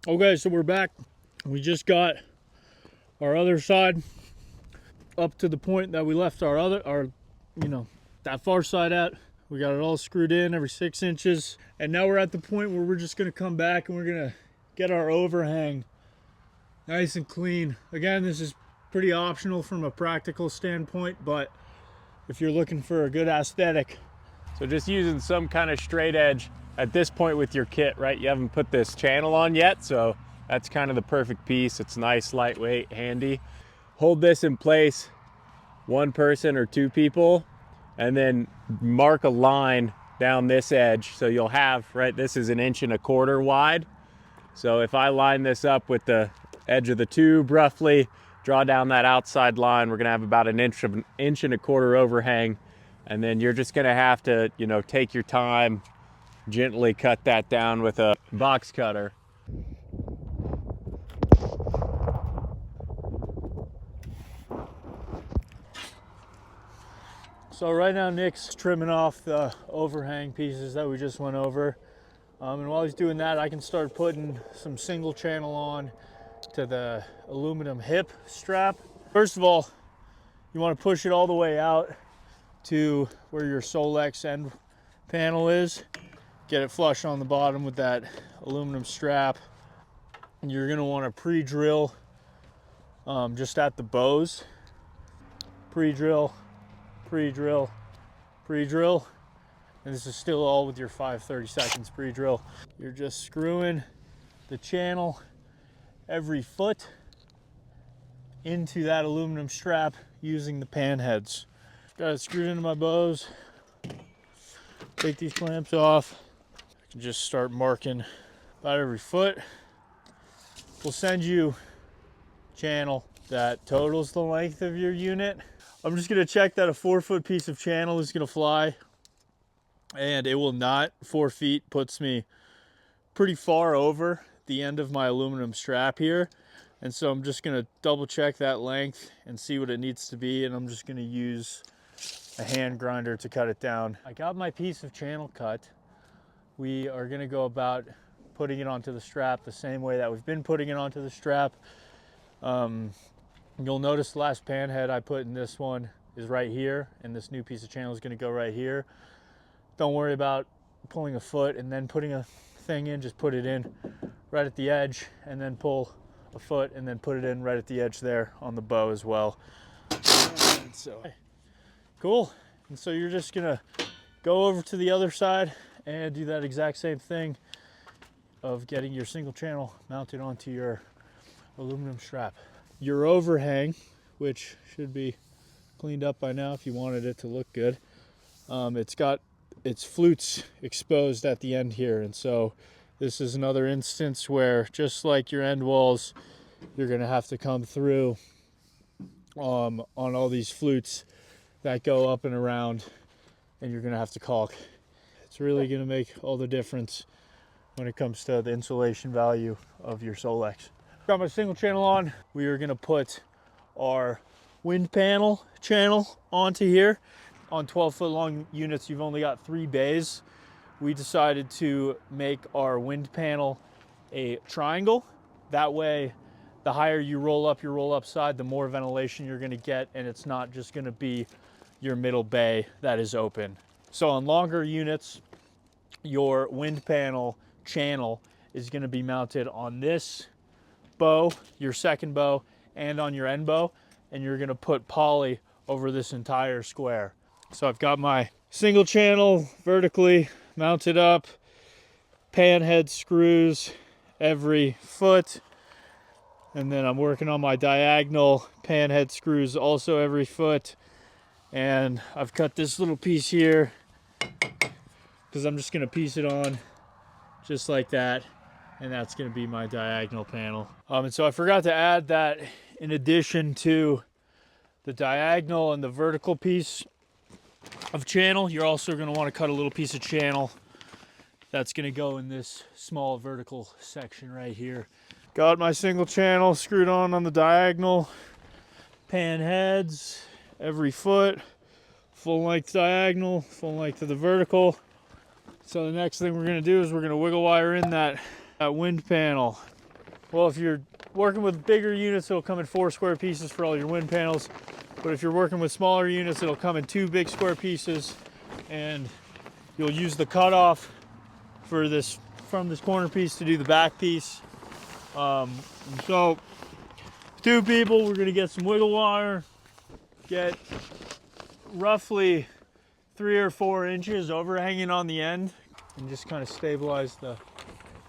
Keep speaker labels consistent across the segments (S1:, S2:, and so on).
S1: Okay, so we're back. We just got our other side up to the point that we left our that far side at. We got it all screwed in every 6 inches. And now we're at the point where we're just gonna come back and we're gonna get our overhang nice and clean. Again, this is pretty optional from a practical standpoint, but if you're looking for a good aesthetic.
S2: So just using some kind of straight edge at this point with your kit, right? You haven't put this channel on yet, so that's kind of the perfect piece. It's nice, lightweight, handy. Hold this in place, one person or two people, and then mark a line down this edge. So you'll have, right, this is 1.25 inches wide. So if I line this up with the edge of the tube roughly, draw down that outside line, we're gonna have about an inch and a quarter overhang. And then you're just gonna have to, take your time, gently cut that down with a box cutter.
S1: So right now Nick's trimming off the overhang pieces that we just went over. And while he's doing that, I can start putting some single channel on to the aluminum hip strap. First of all, you want to push it all the way out to where your Solex end panel is. Get it flush on the bottom with that aluminum strap. And you're going to want to pre-drill just at the bows. Pre-drill, pre-drill, pre-drill. And this is still all with your 5/32 pre-drill. You're just screwing the channel every foot into that aluminum strap using the pan heads. Got it screwed into my bows. Take these clamps off. I can just start marking about every foot. We'll send you a channel that totals the length of your unit. I'm just gonna check that a 4-foot piece of channel is gonna fly, and it will not. 4 feet puts me pretty far over the end of my aluminum strap here. And so I'm just gonna double check that length and see what it needs to be, and I'm just gonna use a hand grinder to cut it down. I got my piece of channel cut. We are gonna go about putting it onto the strap the same way that we've been putting it onto the strap. You'll notice the last pan head I put in this one is right here, and this new piece of channel is gonna go right here. Don't worry about pulling a foot and then putting a thing in, just put it in right at the edge and then pull a foot and then put it in right at the edge there on the bow as well. And so, cool. And so you're just gonna go over to the other side and do that exact same thing of getting your single channel mounted onto your aluminum strap. Your overhang, which should be cleaned up by now if you wanted it to look good, it's got its flutes exposed at the end here, and so this is another instance where, just like your end walls, you're gonna have to come through on all these flutes that go up and around, and you're gonna have to caulk. It's really gonna make all the difference when it comes to the insulation value of your Solex. Got my single channel on. We are gonna put our wind panel channel onto here. On 12-foot long units, you've only got 3 bays. We decided to make our wind panel a triangle. That way, the higher you roll up your roll-up side, the more ventilation you're gonna get, and it's not just gonna be your middle bay that is open. So on longer units, your wind panel channel is gonna be mounted on this bow, your second bow, and on your end bow, and you're gonna put poly over this entire square. So I've got my single channel vertically mounted up, pan head screws every foot, and then I'm working on my diagonal pan head screws also every foot. And I've cut this little piece here because I'm just gonna piece it on just like that, and that's gonna be my diagonal panel. And so I forgot to add that in addition to the diagonal and the vertical piece of channel, you're also going to want to cut a little piece of channel that's going to go in this small vertical section right here. Got my single channel screwed on the diagonal pan heads every foot, full length diagonal, full length of the vertical. So the next thing we're going to do is we're going to wiggle wire in that wind panel. Well, if you're working with bigger units, it'll come in 4 square pieces for all your wind panels. But if you're working with smaller units, it'll come in 2 big square pieces, and you'll use the cutoff for this from this corner piece to do the back piece. So 2 people, we're gonna get some wiggle wire, get roughly 3 or 4 inches overhanging on the end, and just kind of stabilize the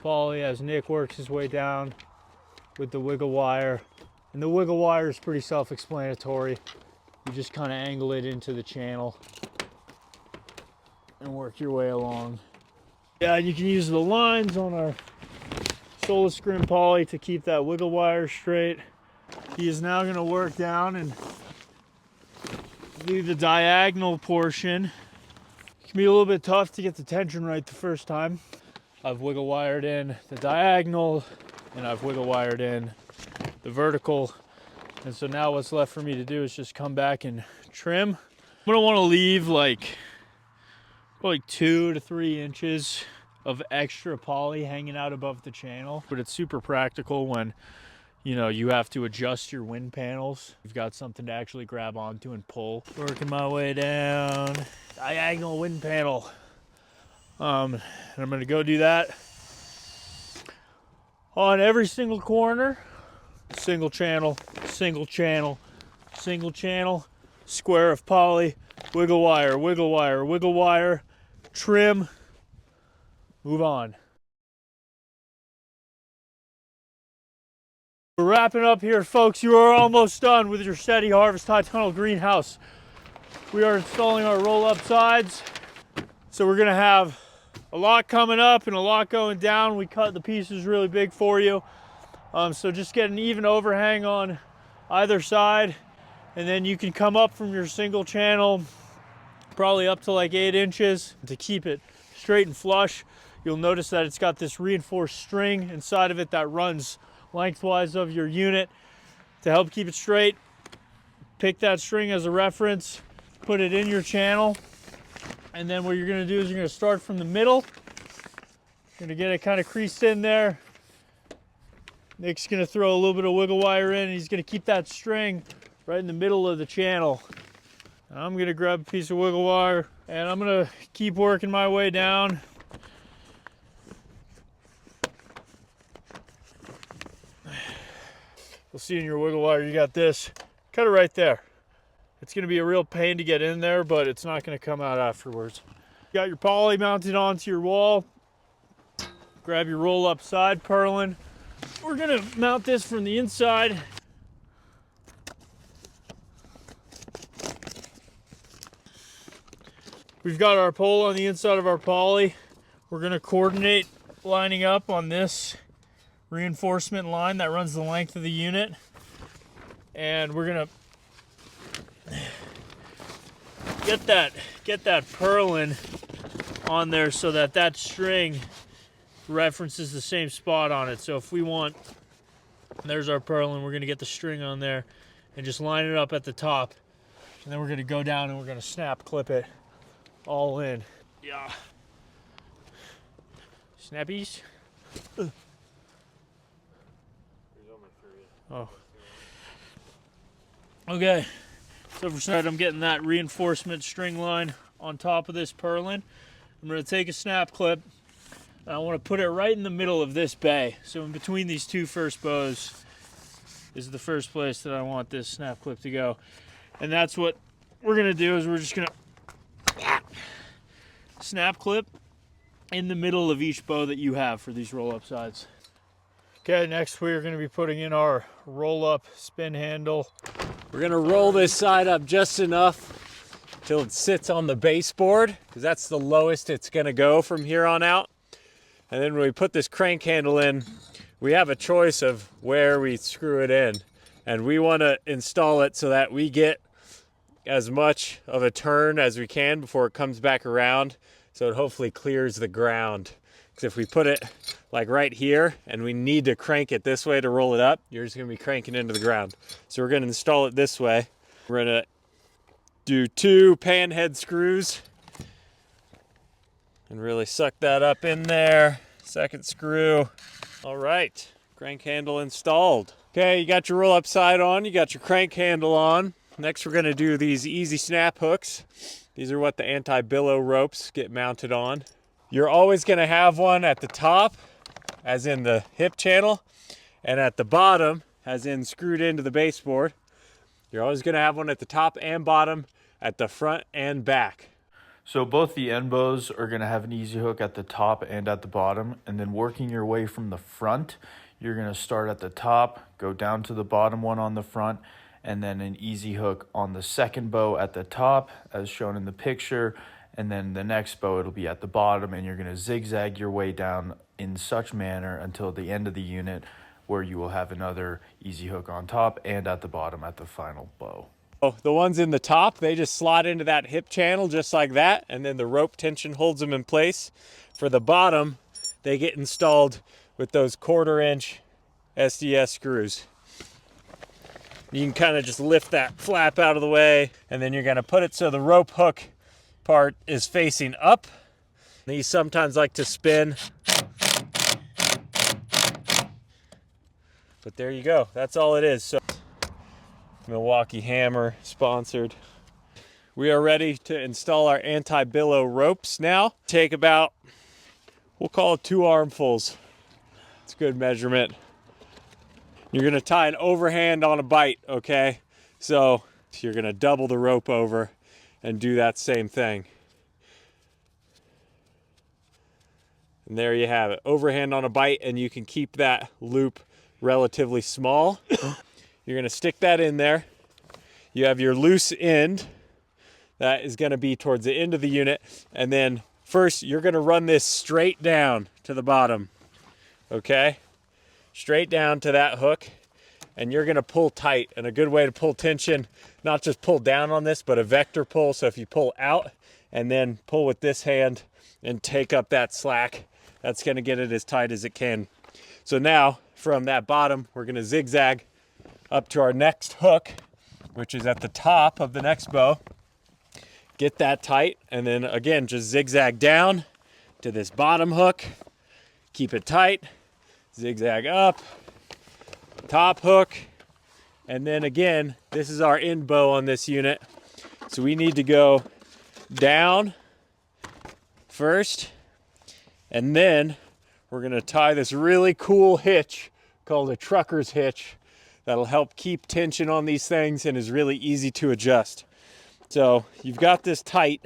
S1: poly as Nick works his way down with the wiggle wire. And the wiggle wire is pretty self-explanatory. You just kind of angle it into the channel and work your way along. Yeah, you can use the lines on our Solis Scrim poly to keep that wiggle wire straight. He is now going to work down and do the diagonal portion. It can be a little bit tough to get the tension right the first time. I've wiggle wired in the diagonal and I've wiggle wired in the vertical. And so now what's left for me to do is just come back and trim. I'm gonna want to leave like 2 to 3 inches of extra poly hanging out above the channel. But it's super practical when, you know, you have to adjust your wind panels. You've got something to actually grab onto and pull. Working my way down, diagonal wind panel. And I'm gonna go do that on every single corner. Single channel, single channel, single channel, square of poly, wiggle wire, wiggle wire, wiggle wire, trim, move on. We're wrapping up here, folks. You are almost done with your Steady Harvest High Tunnel greenhouse. We are installing our roll-up sides. So we're gonna have a lot coming up and a lot going down. We cut the pieces really big for you. So just get an even overhang on either side, and then you can come up from your single channel probably up to like 8 inches to keep it straight and flush. You'll notice that it's got this reinforced string inside of it that runs lengthwise of your unit to help keep it straight. Pick that string as a reference, put it in your channel, and then what you're gonna do is you're gonna start from the middle. You're gonna get it kind of creased in there. Nick's gonna throw a little bit of wiggle wire in, and he's gonna keep that string right in the middle of the channel. I'm gonna grab a piece of wiggle wire, and I'm gonna keep working my way down. You'll see in your wiggle wire, you got this. Cut it right there. It's gonna be a real pain to get in there, but it's not gonna come out afterwards. You got your poly mounted onto your wall. Grab your roll-up side purlin. We're gonna mount this from the inside. We've got our pole on the inside of our poly. We're gonna coordinate lining up on this reinforcement line that runs the length of the unit. And we're gonna get that purlin on there so that that string references the same spot on it. So if we want, there's our purlin, we're gonna get the string on there and just line it up at the top. And then we're gonna go down and we're gonna snap clip it all in. Yeah. Snappies. Oh. Okay. So for started, I'm getting that reinforcement string line on top of this purlin. I'm gonna take a snap clip. I want to put it right in the middle of this bay. So in between these 2 first bows is the first place that I want this snap clip to go. And that's what we're gonna do, is we're just gonna snap clip in the middle of each bow that you have for these roll-up sides. Okay, next we're gonna be putting in our roll-up spin handle.
S2: We're gonna roll this side up just enough till it sits on the baseboard, because that's the lowest it's gonna go from here on out. And then when we put this crank handle in, we have a choice of where we screw it in. And we want to install it so that we get as much of a turn as we can before it comes back around, so it hopefully clears the ground. Because if we put it like right here and we need to crank it this way to roll it up, you're just going to be cranking into the ground. So we're going to install it this way. We're going to do 2 pan head screws and really suck that up in there. Second screw. All right, Crank handle installed. Okay, you got your roll up side on, you got your crank handle on. Next we're gonna do these easy snap hooks. These are what the anti-billow ropes get mounted on. You're always gonna have one at the top, as in the hip channel, and at the bottom, as in screwed into the baseboard. You're always gonna have one at the top and bottom, at the front and back.
S1: So both the end bows are going to have an easy hook at the top and at the bottom, and then working your way from the front, you're going to start at the top, go down to the bottom one on the front, and then an easy hook on the second bow at the top as shown in the picture, and then the next bow it'll be at the bottom, and you're going to zigzag your way down in such manner until the end of the unit where you will have another easy hook on top and at the bottom at the final bow.
S2: The ones in the top, they just slot into that hip channel just like that, and then the rope tension holds them in place. For the bottom, they get installed with those 1/4-inch SDS screws. You can kind of just lift that flap out of the way, and then you're going to put it so the rope hook part is facing up. These sometimes like to spin. But there you go. That's all it is. So Milwaukee Hammer sponsored. We are ready to install our anti-billow ropes now. Take about, we'll call it 2 armfuls. It's a good measurement. You're gonna tie an overhand on a bite, okay? So you're gonna double the rope over and do that same thing. And there you have it, overhand on a bite, and you can keep that loop relatively small. You're gonna stick that in there. You have your loose end. That is gonna be towards the end of the unit. And then first, you're gonna run this straight down to the bottom, okay? Straight down to that hook, and you're gonna pull tight. And a good way to pull tension, not just pull down on this, but a vector pull. So if you pull out and then pull with this hand and take up that slack, that's gonna get it as tight as it can. So now, from that bottom, we're gonna zigzag up to our next hook, which is at the top of the next bow. Get that tight, and then again, just zigzag down to this bottom hook. Keep it tight, zigzag up, top hook, and then again, this is our end bow on this unit. So we need to go down first, and then we're gonna tie this really cool hitch called a trucker's hitch that'll help keep tension on these things and is really easy to adjust. So you've got this tight.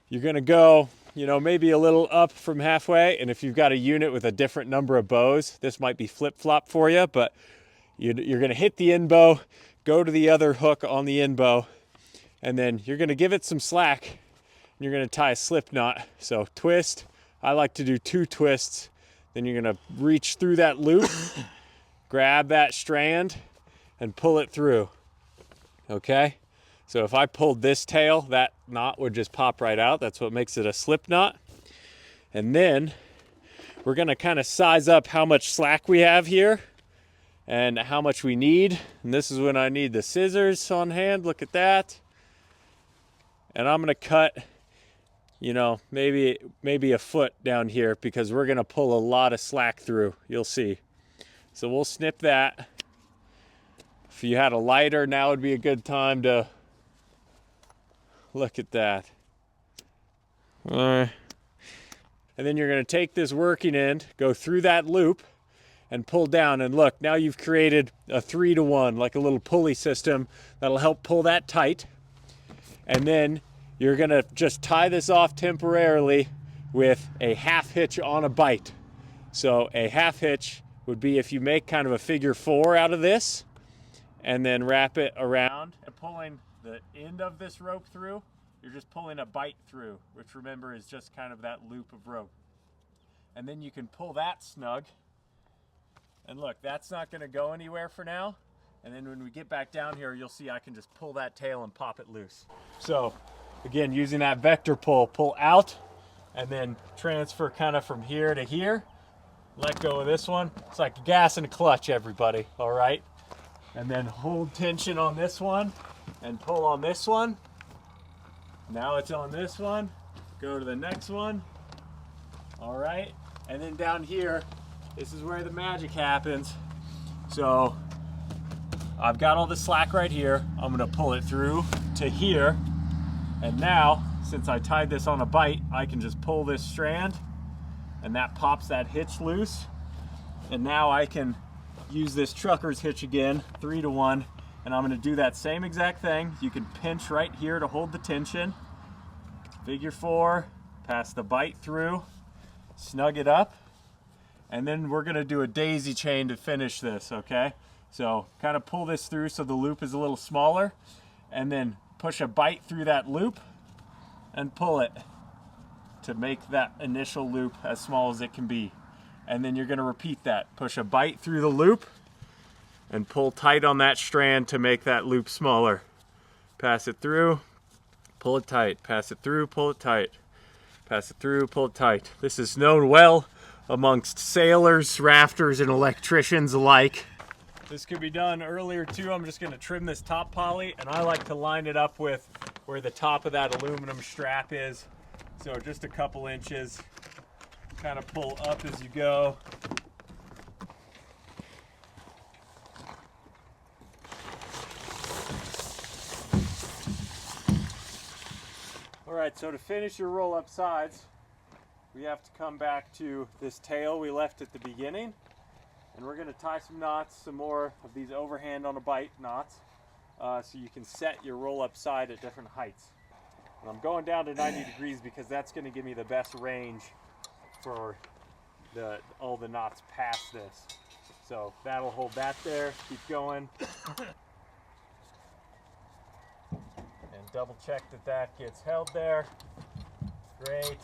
S2: You're gonna go, maybe a little up from halfway, and if you've got a unit with a different number of bows, this might be flip-flop for you, but you're gonna hit the end bow, go to the other hook on the end bow, and then you're gonna give it some slack, and you're gonna tie a slip knot. So twist, I like to do 2 twists, then you're gonna reach through that loop, grab that strand and pull it through, okay? So if I pulled this tail, that knot would just pop right out. That's what makes it a slip knot. And then we're gonna kind of size up how much slack we have here and how much we need. And this is when I need the scissors on hand, look at that. And I'm gonna cut, maybe a foot down here because we're gonna pull a lot of slack through, you'll see. So we'll snip that. If you had a lighter, now would be a good time to look at that. All right. And then you're gonna take this working end, go through that loop and pull down, and look, now you've created a 3-to-1, like a little pulley system that'll help pull that tight. And then you're gonna just tie this off temporarily with a half hitch on a bite. So a half hitch would be if you make kind of a figure 4 out of this and then wrap it around. And pulling the end of this rope through, you're just pulling a bite through, which remember is just kind of that loop of rope. And then you can pull that snug. And look, that's not gonna go anywhere for now. And then when we get back down here, you'll see I can just pull that tail and pop it loose. So again, using that vector pull out and then transfer kind of from here to here. Let go of this one. It's like a gas and a clutch, everybody, all right? And then hold tension on this one and pull on this one. Now it's on this one. Go to the next one. All right, and then down here, this is where the magic happens. So I've got all the slack right here. I'm gonna pull it through to here. And now, since I tied this on a bite, I can just pull this strand and that pops that hitch loose. And now I can use this trucker's hitch again, 3-to-1, and I'm gonna do that same exact thing. You can pinch right here to hold the tension. Figure 4, pass the bite through, snug it up, and then we're gonna do a daisy chain to finish this, okay? So kind of pull this through so the loop is a little smaller, and then push a bite through that loop and pull it to make that initial loop as small as it can be. And then you're gonna repeat that. Push a bite through the loop and pull tight on that strand to make that loop smaller. Pass it through, pull it tight. Pass it through, pull it tight. Pass it through, pull it tight. This is known well amongst sailors, rafters, and electricians alike. This could be done earlier too. I'm just gonna trim this top poly, and I like to line it up with where the top of that aluminum strap is. So just a couple inches. Kind of pull up as you go. All right, so to finish your roll up sides, we have to come back to this tail we left at the beginning, and we're gonna tie some knots, some more of these overhand on a bite knots, so you can set your roll up side at different heights. And I'm going down to 90 degrees because that's gonna give me the best range for all the knots past this. So that'll hold that there, keep going. And double check that that gets held there. Great.